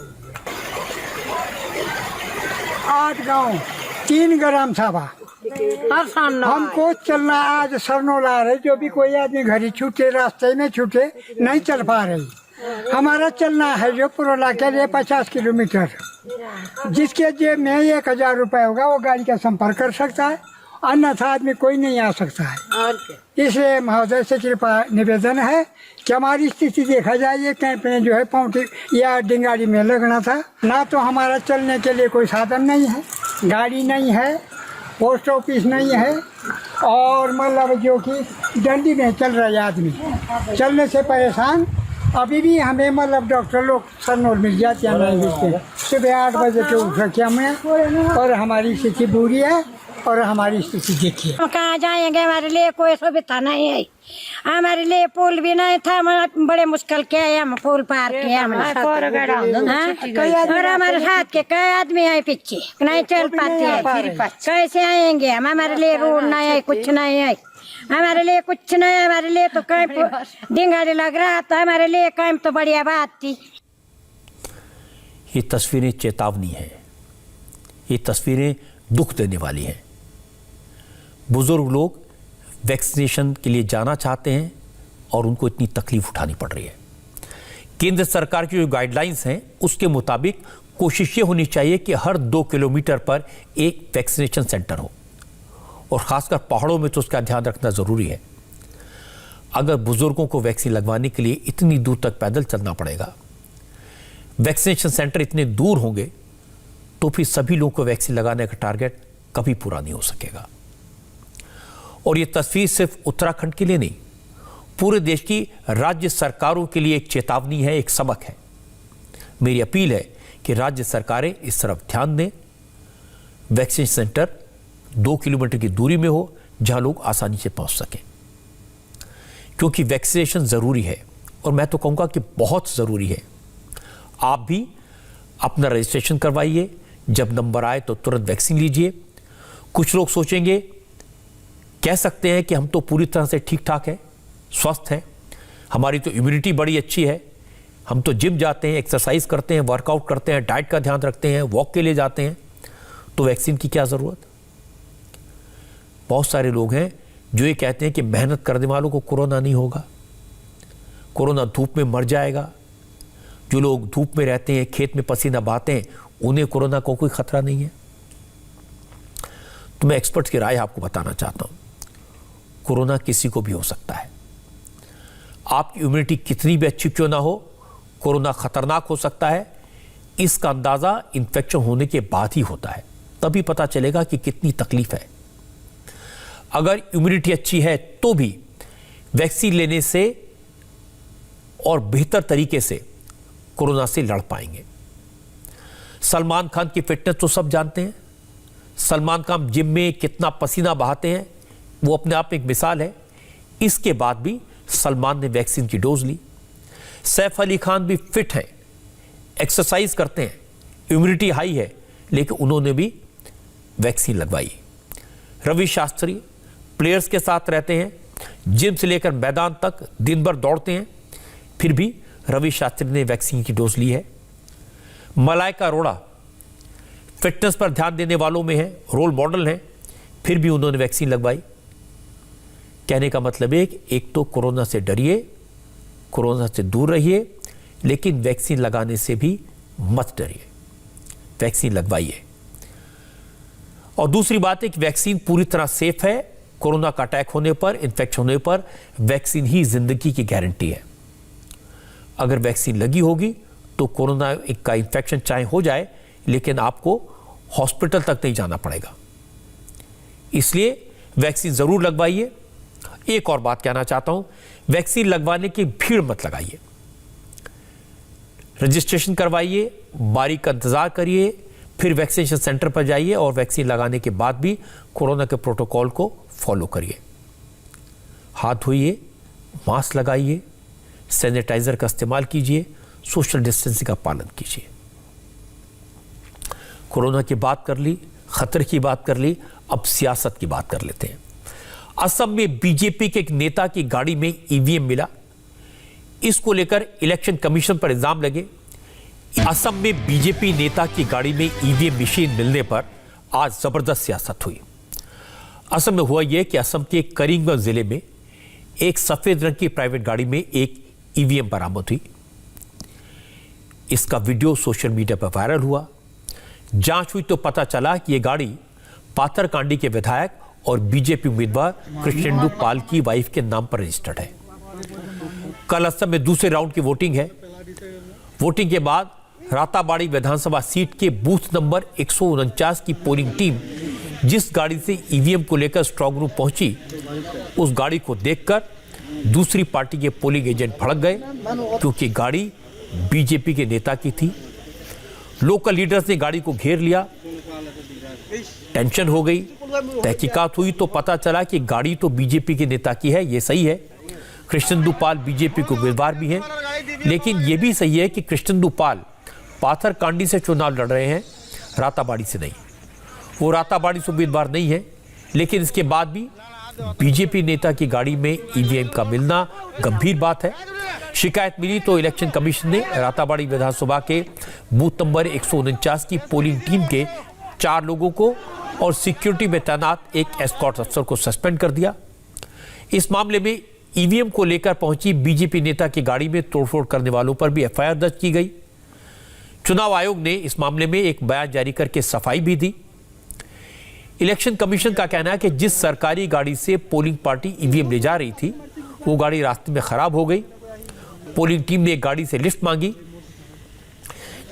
8 गांव 3 ग्राम सभा हमको चलना आज सरनोल आ रहे, जो भी कोई आदमी घर ही छूटे, रास्ते में छूटे, नहीं चल पा रही। हमारा चलना है जो पुरोला के लिए 50 किलोमीटर, जिसके जेब में 1000 रुपये होगा वो गाड़ी का संपर्क कर सकता है, अन्यथा आदमी कोई नहीं आ सकता है। इसलिए महोदय से कृपा निवेदन है कि हमारी स्थिति देखा जाए। ये कैंप में जो है पौंटी या डिंगाड़ी में लगना था, ना तो हमारा चलने के लिए कोई साधन नहीं है, गाड़ी नहीं है, पोस्ट ऑफिस नहीं है, और मतलब जो कि डंडी में चल रहे आदमी चलने से परेशान। अभी भी हमें मतलब डॉक्टर लोग सरनोल मिल जाते हैं, नहीं मिलते। सुबह 8 बजे के उठ रखे हमें, और हमारी स्थिति बुरी है और हमारी स्थिति देखिए। कहाँ जाएंगे, हमारे लिए कोई सुविधा नहीं है, हमारे लिए पुल भी नहीं था, बड़े मुश्किल के हम पुल पार किए और हमारे साथ के कई आदमी आए पीछे नहीं चल पाते हैं, कैसे आएंगे हम? हमारे लिए रोड नहीं है, कुछ नहीं है, हमारे लिए कुछ नहीं है। हमारे लिए तो कैंप डिंगाड़ी लग रहा था, हमारे लिए कैंप तो बढ़िया बात थी। ये तस्वीरें चेतावनी है, ये तस्वीरें दुख देने वाली हैं। बुजुर्ग लोग वैक्सीनेशन के लिए जाना चाहते हैं और उनको इतनी तकलीफ उठानी पड़ रही है। केंद्र सरकार की जो गाइडलाइंस हैं उसके मुताबिक कोशिश ये होनी चाहिए कि हर 2 किलोमीटर पर एक वैक्सीनेशन सेंटर हो, और ख़ासकर पहाड़ों में तो उसका ध्यान रखना ज़रूरी है। अगर बुजुर्गों को वैक्सीन लगवाने के लिए इतनी दूर तक पैदल चलना पड़ेगा, वैक्सीनेशन सेंटर इतने दूर होंगे, तो फिर सभी लोगों को वैक्सीन लगाने का टारगेट कभी पूरा नहीं हो सकेगा। और ये तस्वीर सिर्फ उत्तराखंड के लिए नहीं, पूरे देश की राज्य सरकारों के लिए एक चेतावनी है, एक सबक है। मेरी अपील है कि राज्य सरकारें इस तरफ ध्यान दें, वैक्सीनेशन सेंटर 2 किलोमीटर की दूरी में हो जहां लोग आसानी से पहुंच सकें, क्योंकि वैक्सीनेशन ज़रूरी है और मैं तो कहूँगा कि बहुत ज़रूरी है। आप भी अपना रजिस्ट्रेशन करवाइए, जब नंबर आए तो तुरंत वैक्सीन लीजिए। कुछ लोग सोचेंगे, कह सकते हैं कि हम तो पूरी तरह से ठीक ठाक हैं, स्वस्थ हैं, हमारी तो इम्यूनिटी बड़ी अच्छी है, हम तो जिम जाते हैं, एक्सरसाइज करते हैं, वर्कआउट करते हैं, डाइट का ध्यान रखते हैं, वॉक के लिए जाते हैं, तो वैक्सीन की क्या ज़रूरत? बहुत सारे लोग हैं जो ये कहते हैं कि मेहनत करने वालों को कोरोना नहीं होगा, कोरोना धूप में मर जाएगा। जो लोग धूप में रहते हैं, खेत में पसीना बहाते हैं, उन्हें कोरोना को कोई खतरा नहीं है। तो मैं एक्सपर्ट्स की राय आपको बताना चाहता हूं, कोरोना किसी को भी हो सकता है। आपकी इम्यूनिटी कितनी भी अच्छी क्यों ना हो, कोरोना खतरनाक हो सकता है। इसका अंदाजा इन्फेक्शन होने के बाद ही होता है, तभी पता चलेगा कि कितनी तकलीफ है। अगर इम्यूनिटी अच्छी है तो भी वैक्सीन लेने से और बेहतर तरीके से कोरोना से लड़ पाएंगे। सलमान खान की फिटनेस तो सब जानते हैं। सलमान खान जिम में कितना पसीना बहाते हैं, वो अपने आप में एक मिसाल है। इसके बाद भी सलमान ने वैक्सीन की डोज ली। सैफ अली खान भी फिट हैं, एक्सरसाइज करते हैं, इम्यूनिटी हाई है, लेकिन उन्होंने भी वैक्सीन लगवाई। रवि शास्त्री प्लेयर्स के साथ रहते हैं, जिम से लेकर मैदान तक दिन भर दौड़ते हैं, फिर भी रवि शास्त्री ने वैक्सीन की डोज ली है। मलाइका अरोड़ा फिटनेस पर ध्यान देने वालों में है, रोल मॉडल हैं, फिर भी उन्होंने वैक्सीन लगवाई। कहने का मतलब है कि एक तो कोरोना से डरिए, कोरोना से दूर रहिए, लेकिन वैक्सीन लगाने से भी मत डरिए, वैक्सीन लगवाइए। और दूसरी बात है कि वैक्सीन पूरी तरह सेफ है। कोरोना का अटैक होने पर, इन्फेक्शन होने पर वैक्सीन ही जिंदगी की गारंटी है। अगर वैक्सीन लगी होगी तो कोरोना का इन्फेक्शन चाहे हो जाए, लेकिन आपको हॉस्पिटल तक नहीं जाना पड़ेगा। इसलिए वैक्सीन जरूर लगवाइए। एक और बात कहना चाहता हूं, वैक्सीन लगवाने की भीड़ मत लगाइए। रजिस्ट्रेशन करवाइए, बारी का इंतजार करिए, फिर वैक्सीनेशन सेंटर पर जाइए और वैक्सीन लगाने के बाद भी कोरोना के प्रोटोकॉल को फॉलो करिए। हाथ धोइए, मास्क लगाइए, सैनिटाइजर का इस्तेमाल कीजिए, सोशल डिस्टेंसिंग का पालन कीजिए। कोरोना की बात कर ली, खतरे की बात कर ली, अब सियासत की बात कर लेते हैं। असम में बीजेपी के एक नेता की गाड़ी में ईवीएम मिला। इसको लेकर इलेक्शन कमीशन पर इल्जाम लगे। असम में बीजेपी नेता की गाड़ी में ईवीएम मशीन मिलने पर आज जबरदस्त सियासत हुई। असम में हुआ यह कि असम के करीमगंज जिले में एक सफेद रंग की प्राइवेट गाड़ी में एक ईवीएम बरामद हुई। इसका वीडियो सोशल मीडिया पर वायरल हुआ। जांच हुई तो पता चला कि यह गाड़ी पाथरकांडी के विधायक और बीजेपी उम्मीदवार कृष्णेंदु पाल की वाइफ के नाम पर रजिस्टर्ड है। कल असम में दूसरे राउंड की वोटिंग है। वोटिंग के बाद राताबाड़ी विधानसभा सीट के बूथ नंबर 149 की पोलिंग टीम जिस गाड़ी से ईवीएम को लेकर स्ट्रांग रूम पहुंची, उस गाड़ी को देखकर दूसरी पार्टी के पोलिंग एजेंट भड़क गए, क्योंकि गाड़ी बीजेपी के नेता की थी। लोकल लीडर्स ने गाड़ी को घेर लिया। टेंशन हो गई। तहकीकात हुई तो पता चला कि गाड़ी तो बीजेपी के नेता की है, ये सही है। कृष्णेंदु पाल बीजेपी के उम्मीदवार भी हैं, लेकिन यह भी सही है कि कृष्णेंदु पाल पाथरकांडी से चुनाव लड़ रहे हैं, राताबाड़ी से नहीं। वो राताबाड़ी से उम्मीदवार नहीं है, लेकिन इसके बाद भी बीजेपी नेता की गाड़ी में ईवीएम का मिलना गंभीर बात है। शिकायत मिली तो इलेक्शन कमीशन ने राताबाड़ी विधानसभा के बूथ नंबर 149 की पोलिंग टीम के 4 लोगों को और सिक्योरिटी में तैनात एक एस्कॉर्ट अफसर को सस्पेंड कर दिया। इस मामले में ईवीएम को लेकर पहुंची बीजेपी नेता की गाड़ी में तोड़फोड़ करने वालों पर भी एफआईआर दर्ज की गई। चुनाव आयोग ने इस मामले में एक बयान जारी करके सफाई भी दी। इलेक्शन कमीशन का कहना है कि जिस सरकारी गाड़ी से पोलिंग पार्टी ईवीएम ले जा रही थी, वो गाड़ी रास्ते में खराब हो गई। पोलिंग टीम ने एक गाड़ी से लिफ्ट मांगी।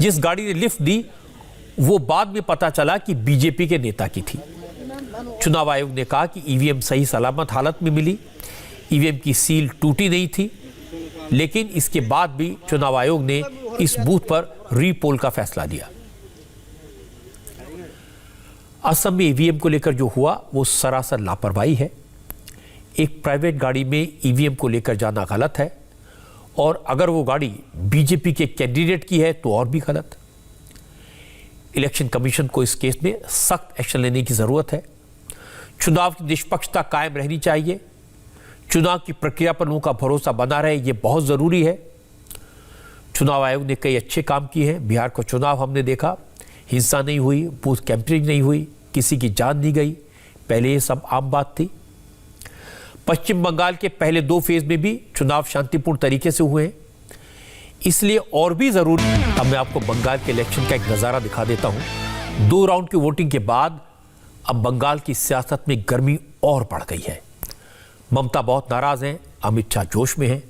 जिस गाड़ी ने लिफ्ट दी, वो बाद में पता चला कि बीजेपी के नेता की थी। चुनाव आयोग ने कहा कि ईवीएम सही सलामत हालत में मिली। ईवीएम की सील टूटी नहीं थी, लेकिन इसके बाद भी चुनाव आयोग ने इस बूथ पर रीपोल का फैसला लिया। असम में ईवीएम को लेकर जो हुआ वो सरासर लापरवाही है। एक प्राइवेट गाड़ी में ईवीएम को लेकर जाना गलत है, और अगर वो गाड़ी बीजेपी के कैंडिडेट की है तो और भी गलत। इलेक्शन कमीशन को इस केस में सख्त एक्शन लेने की जरूरत है। चुनाव की निष्पक्षता कायम रहनी चाहिए। चुनाव की प्रक्रिया पर लोगों का भरोसा बना रहे, ये बहुत जरूरी है। चुनाव आयोग ने कई अच्छे काम किए हैं। बिहार का चुनाव हमने देखा, हिंसा नहीं हुई, बूथ कैंपेनिंग नहीं हुई, किसी की जान नहीं गई। पहले ये सब आम बात थी। पश्चिम बंगाल के पहले 2 फेज में भी चुनाव शांतिपूर्ण तरीके से हुए हैं, इसलिए और भी जरूरी। अब मैं आपको बंगाल के इलेक्शन का एक नज़ारा दिखा देता हूं। 2 राउंड की वोटिंग के बाद अब बंगाल की सियासत में गर्मी और बढ़ गई है। ममता बहुत नाराज हैं, अमित शाह जोश में हैं।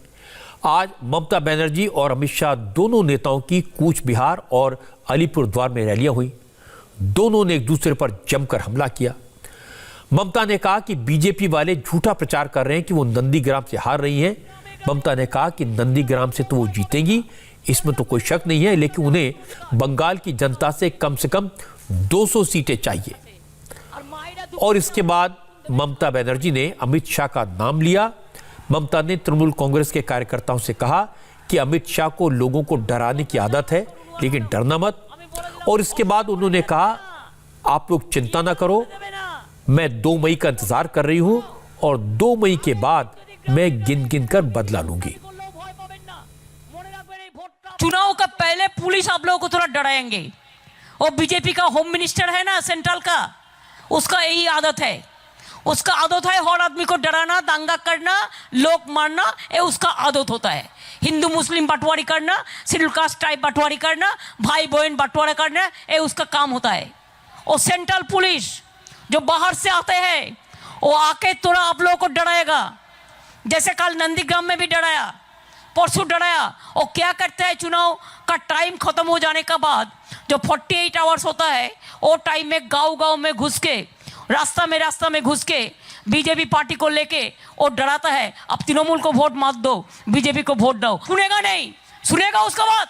आज ममता बनर्जी और अमित शाह दोनों नेताओं की कूच बिहार और अलीपुरद्वार में रैलियां हुई। दोनों ने एक दूसरे पर जमकर हमला किया। ममता ने कहा कि बीजेपी वाले झूठा प्रचार कर रहे हैं कि वो नंदीग्राम से हार रही हैं। ममता ने कहा कि नंदीग्राम से तो वो जीतेंगी, इसमें तो कोई शक नहीं है, लेकिन उन्हें बंगाल की जनता से कम 200 सीटें चाहिए। और इसके बाद ममता बनर्जी ने अमित शाह का नाम लिया। ममता ने तृणमूल कांग्रेस के कार्यकर्ताओं से कहा कि अमित शाह को लोगों को डराने की आदत है, लेकिन डरना मत। और इसके बाद उन्होंने कहा, आप लोग चिंता ना करो, मैं 2 मई का इंतजार कर रही हूं और 2 मई के बाद मैं गिन गिन कर बदला लूंगी। चुनाव का पहले पुलिस आप लोगों को थोड़ा डराएंगे। और बीजेपी का होम मिनिस्टर है ना सेंट्रल का, उसका यही आदत है। उसका आदत है हर आदमी को डराना, दंगा करना, लोग मारना, ये उसका आदत होता है। हिंदू मुस्लिम बंटवारी करना, शेड्यूल कास्ट टाइप बंटवारी करना, भाई बहन बंटवारा करना, ये उसका काम होता है। और सेंट्रल पुलिस जो बाहर से आते हैं वो आके थोड़ा आप लोगों को डराएगा, जैसे कल नंदीग्राम में भी डराया, परसों डराया। और क्या करते हैं, चुनाव का टाइम खत्म हो जाने के बाद जो 48 आवर्स होता है वो टाइम में गांव में घुस के, रास्ता में घुस के बीजेपी पार्टी को लेके और डराता है, अब तृणमूल को वोट मत दो, बीजेपी को वोट दो। सुनेगा नहीं, सुनेगा उसका बात?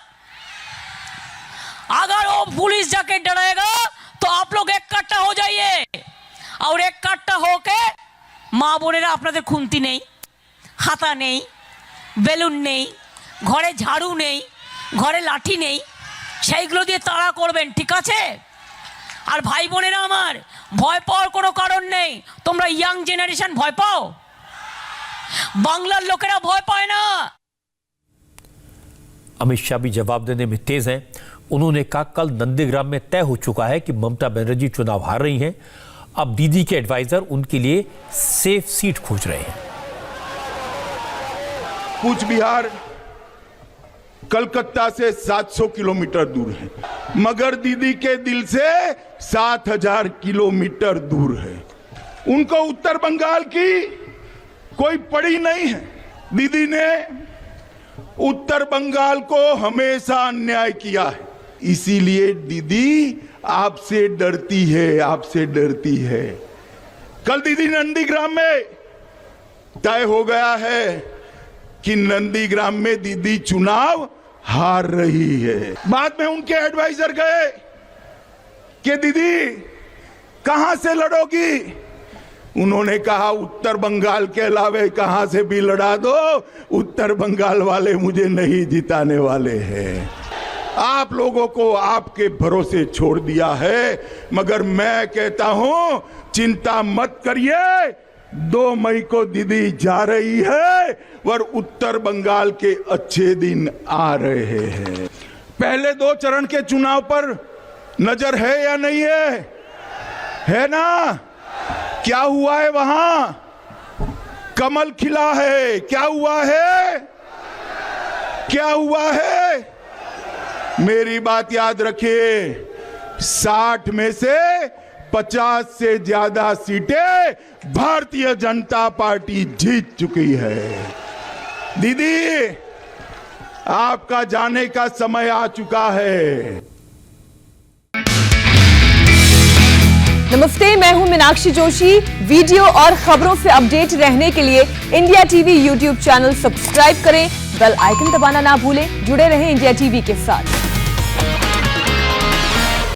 अगर वो पुलिस जाके डराएगा तो आप लोग एक कट्टा हो जाइए, और एक कट्टा होके মা বোনেরা আপনাদের খুন্তি নেই, হাতা নেই, বেলুন নেই, ঘরে ঝাড়ু নেই, ঘরে লাঠি নেই, সেইগুলো দিয়ে তাড়া করবেন, ঠিক আছে? আর ভাই বোনেরা আমার, ভয় পাওয়ার কোনো কারণ নেই। তোমরা ইয়াং জেনারেশন ভয় পাও, বাংলার লোকেরা ভয় পায় না। अमित शाह भी जवाब देने में तेज हैं। उन्होंने कहा कल नंदीग्राम में तय हो चुका है कि ममता बनर्जी चुनाव हार रही हैं, अब दीदी के एडवाइजर उनके लिए सेफ सीट खोज रहे हैं। कूच बिहार कलकत्ता से 700 किलोमीटर दूर है, मगर दीदी के दिल से 7000 किलोमीटर दूर है। उनको उत्तर बंगाल की कोई पड़ी नहीं है। दीदी ने उत्तर बंगाल को हमेशा अन्याय किया है, इसीलिए दीदी आपसे डरती है, आपसे डरती है। कल दीदी नंदीग्राम में तय हो गया है कि नंदीग्राम में दीदी चुनाव हार रही है। बाद में उनके एडवाइजर गए कि दीदी कहां से लड़ोगी? उन्होंने कहा उत्तर बंगाल के अलावे कहां से भी लड़ा दो, उत्तर बंगाल वाले मुझे नहीं जिताने वाले हैं। आप लोगों को आपके भरोसे छोड़ दिया है, मगर मैं कहता हूं चिंता मत करिए, 2 मई को दीदी जा रही है और उत्तर बंगाल के अच्छे दिन आ रहे हैं। पहले 2 चरण के चुनाव पर नजर है या नहीं है ना? क्या हुआ है वहां? कमल खिला है। क्या हुआ है? क्या हुआ है? मेरी बात याद रखिए, 60 में से 50 से ज्यादा सीटें भारतीय जनता पार्टी जीत चुकी है। दीदी आपका जाने का समय आ चुका है। नमस्ते, मैं हूं मीनाक्षी जोशी। वीडियो और खबरों से अपडेट रहने के लिए India TV YouTube channel subscribe करें, बेल आइकन दबाना ना भूलें। जुड़े रहें इंडिया टीवी के साथ।